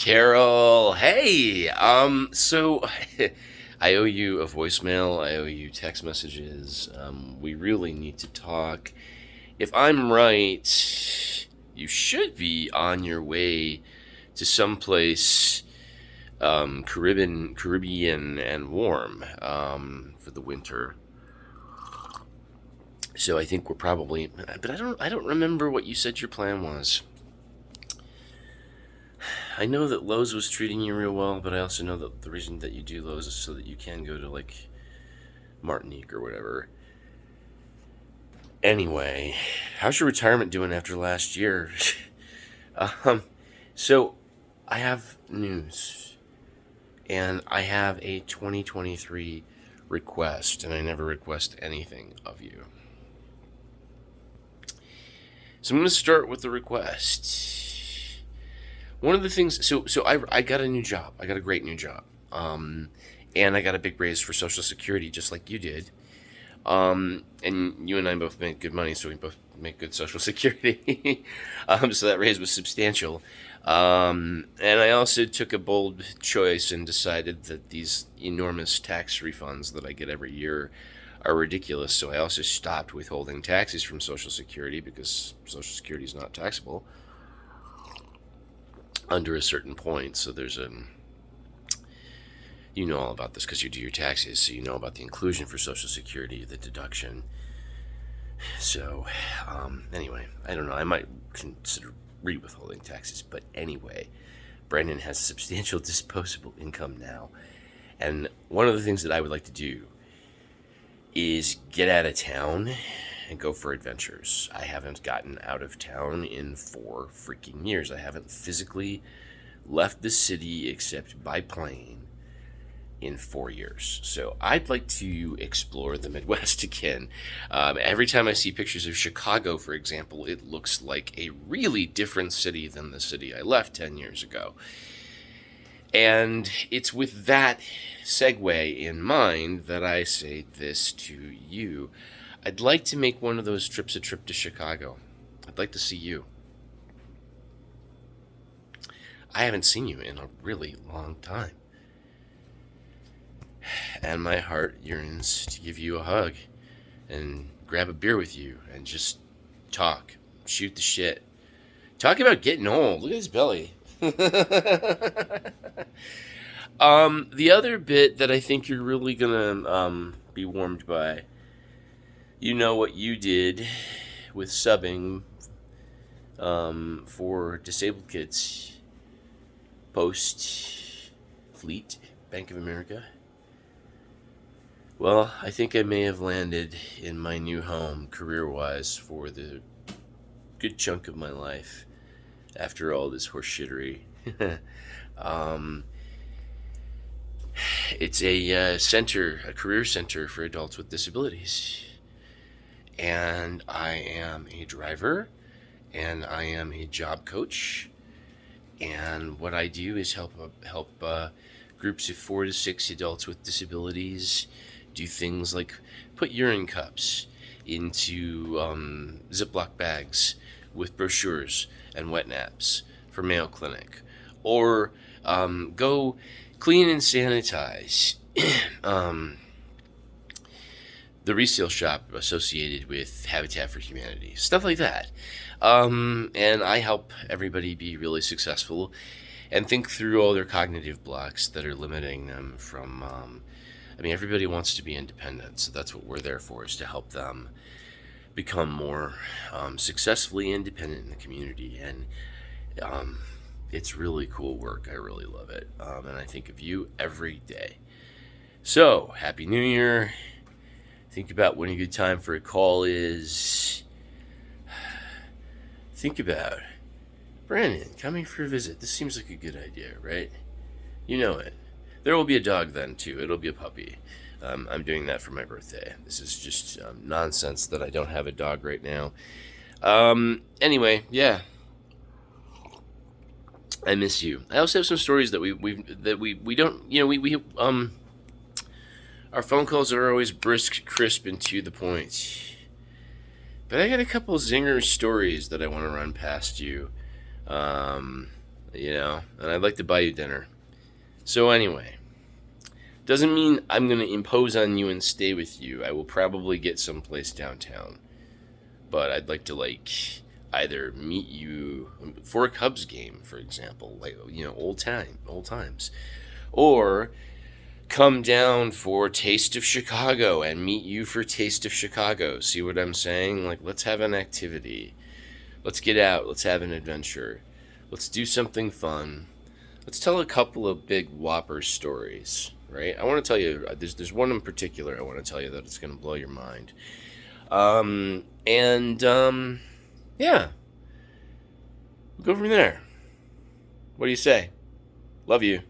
Carol, hey. So I owe you a voicemail. I owe you text messages. We really need to talk. If I'm right, you should be on your way to someplace Caribbean and warm for the winter. So I think we're probably, but I don't remember what you said your plan was. I know that Lowe's was treating you real well, but I also know that the reason that you do Lowe's is so that you can go to like Martinique or whatever. Anyway, how's your retirement doing after last year? um, so I have news, and I have a 2023 request, and I never request anything of you. So I'm going to start with the request. One of the things, so I got a new job. I got a great new job. And I got a big raise for Social Security, just like you did. And you and I both made good money, so we both make good Social Security. So that raise was substantial. And I also took a bold choice and decided that these enormous tax refunds that I get every year are ridiculous. So I also stopped withholding taxes from Social Security because Social Security is not taxable under a certain point. So there's you know all about this because you do your taxes, so you know about the inclusion for Social Security, the deduction. So anyway, I don't know, I might consider re-withholding taxes, but anyway, Brandon has substantial disposable income now, and one of the things that I would like to do is get out of town and go for adventures. I haven't gotten out of town in 4 freaking years. I haven't physically left the city except by plane in 4 years. So I'd like to explore the Midwest again. Every time I see pictures of Chicago, for example, it looks like a really different city than the city I left 10 years ago. And it's with that segue in mind that I say this to you. I'd like to make one of those trips a trip to Chicago. I'd like to see you. I haven't seen you in a really long time. And my heart yearns to give you a hug and grab a beer with you and just talk, shoot the shit. Talk about getting old. Look at his belly. The other bit that I think you're really gonna be warmed by, you know what you did with subbing for disabled kids post Fleet, Bank of America. Well, I think I may have landed in my new home career-wise for the good chunk of my life after all this horseshittery. It's a center, a career center for adults with disabilities. And I am a driver, and I am a job coach. And what I do is help groups of 4 to 6 adults with disabilities do things like put urine cups into Ziploc bags with brochures and wet naps for Mayo Clinic, or go clean and sanitize the resale shop associated with Habitat for Humanity, stuff like that. And I help everybody be really successful and think through all their cognitive blocks that are limiting them from, everybody wants to be independent, so that's what we're there for, is to help them become more successfully independent in the community. And it's really cool work. I really love it. And I think of you every day. So, Happy New Year. Think about when a good time for a call is. Think about Brandon coming for a visit. This seems like a good idea, right? You know it. There will be a dog then, too. It'll be a puppy. I'm doing that for my birthday. This is just nonsense that I don't have a dog right now. Anyway, yeah. I miss you. I also have some stories that we don't, our phone calls are always brisk, crisp, and to the point. But I got a couple zinger stories that I want to run past you. and I'd like to buy you dinner. So anyway, doesn't mean I'm going to impose on you and stay with you. I will probably get someplace downtown. But I'd like to, either meet you for a Cubs game, for example, old times, or come down for Taste of Chicago and meet you for Taste of Chicago. See what I'm saying? Let's have an activity. Let's get out. Let's have an adventure. Let's do something fun. Let's tell a couple of big whopper stories, right? I want to tell you, there's one in particular I want to tell you that it's going to blow your mind. Yeah, we'll go from there. What do you say? Love you.